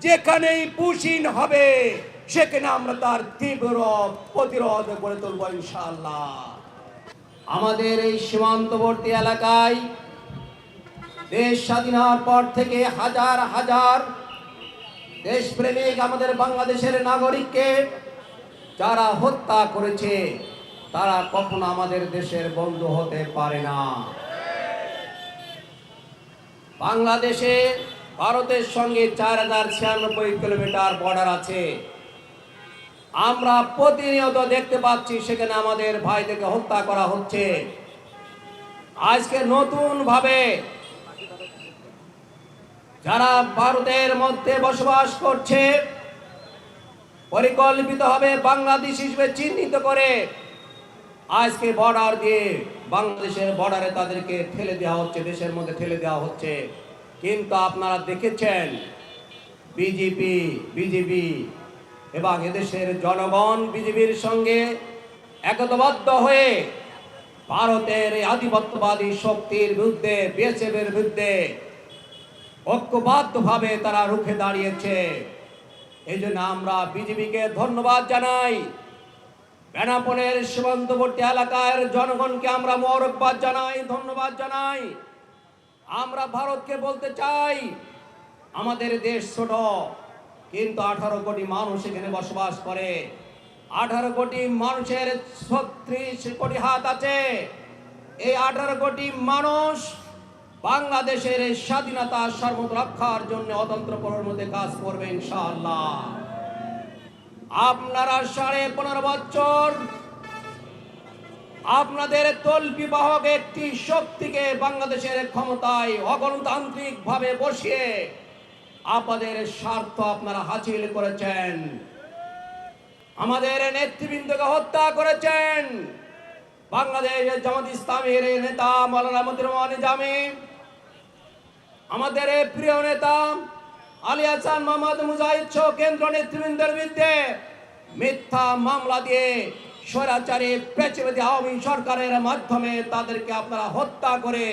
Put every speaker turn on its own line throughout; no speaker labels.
যেখানেই পুশিন হবে সেখানে আমরা তার তীব্র প্রতিরোধ করে তুলব ইনশাআল্লাহ। আমাদের এই সীমান্তবর্তী এলাকায় দেশ স্বাধীন হওয়ার পর থেকে হাজার হাজার দেশপ্রেমিক আমাদের বাংলাদেশের নাগরিককে যারা হত্যা করেছে তারা কখনো আমাদের দেশের বন্ধু হতে পারে না। বাংলাদেশে ভারতের সঙ্গে 4096 কিলোমিটার বর্ডার আছে। আমরা প্রতিনিয়ত দেখতে পাচ্ছি সেখানে আমাদের ভাইদেরকে হত্যা করা হচ্ছে। আজকে নতুন ভাবে যারা ভারতের মধ্যে বসবাস করছে পরিকল্পিতভাবে বাংলাদেশ হিসেবে চিহ্নিত করে আজকে বর্ডার দিয়ে বাংলাদেশের বর্ডারে তাদেরকে ঠেলে দেওয়া হচ্ছে, দেশের মধ্যে ঠেলে দেওয়া হচ্ছে। কিন্তু আপনারা দেখেছেন বিজেপি এবং এদেশের জনগণ বিজেপির সঙ্গে একতাবদ্ধ হয়ে ভারতের আধিপত্যবাদী শক্তির বিরুদ্ধে বিএসএফের বিরুদ্ধে ঐক্যবদ্ধভাবে তারা রুখে দাঁড়িয়েছে। এই জন্য আমরা বিজেপিকে ধন্যবাদ জানাই। বেনাপোলের সীমান্তবর্তী এলাকার জনগণকে আমরা মোবারকবাদ জানাই, ধন্যবাদ জানাই। আমরা ভারতকে বলতে চাই আমাদের দেশ ছোট, কিন্তু 18 কোটি মানুষ এখানে বসবাস করে। 18 কোটি মানুষের 36 কোটি হাত আছে। এই 18 কোটি মানুষ বাংলাদেশের স্বাধীনতা সার্বভৌমত্ব রক্ষার জন্য অতন্ত্র মধ্যে কাজ করবে ইনশাআল্লাহ। আপনারা 15.5 বছর আপনাদের তল্পি বাহক একটি শক্তিকে বাংলাদেশের ক্ষমতায় অগণতান্ত্রিক ভাবে বসিয়ে আপনাদের স্বার্থ আপনারা হাসিল করেছেন। আমাদের নেতৃবৃন্দকে হত্যা করেছেন। বাংলাদেশ জামাত ইসলামের নেতা মাওলানা মতিউর রহমান নিজামী, আমাদের প্রিয় নেতা আলী হাসান মোহাম্মদ মুজাহিদ সহ কেন্দ্র নেতৃবৃন্দের বিরুদ্ধে মিথ্যা মামলা দিয়ে স্বৈরাচারী পেছাবাদী আওয়ামী সরকারের মাধ্যমে তাদেরকে আপনারা হত্যা করে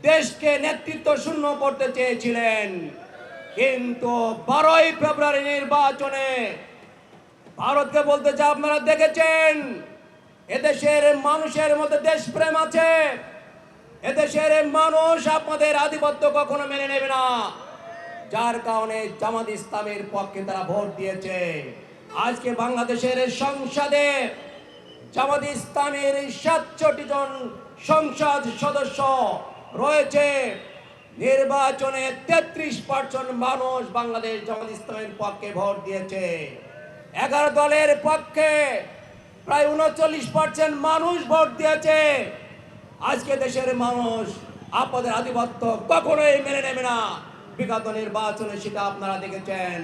দেশকে নেতৃত্ব শূন্য করতে চেয়েছিলেন। কিন্তু 12ই ফেব্রুয়ারি নির্বাচনে ভারতকে বলতে চাই, আপনারা দেখেছেন এদেশের মানুষের মধ্যে দেশপ্রেম আছে। এদেশের মানুষ আপনাদের আধিপত্য কখনো মেনে নেবে না, যার কারণে জামাত ইসলামের পক্ষে তারা ভোট দিয়েছে। আজকে বাংলাদেশের সংসদে জামাত ইসলামের 67 জন সংসদ সদস্য রয়েছে। নির্বাচনে 33% মানুষ বাংলাদেশ জামাত ইসলামের পক্ষে ভোট দিয়েছে। 11 দলের পক্ষে প্রায় 39% মানুষ ভোট দিয়েছে। আজকে দেশের মানুষ আপনাদের আধিপত্য কখনোই মেনে নেবে না। বিগত নির্বাচনে সেটা আপনারা দেখেছেন।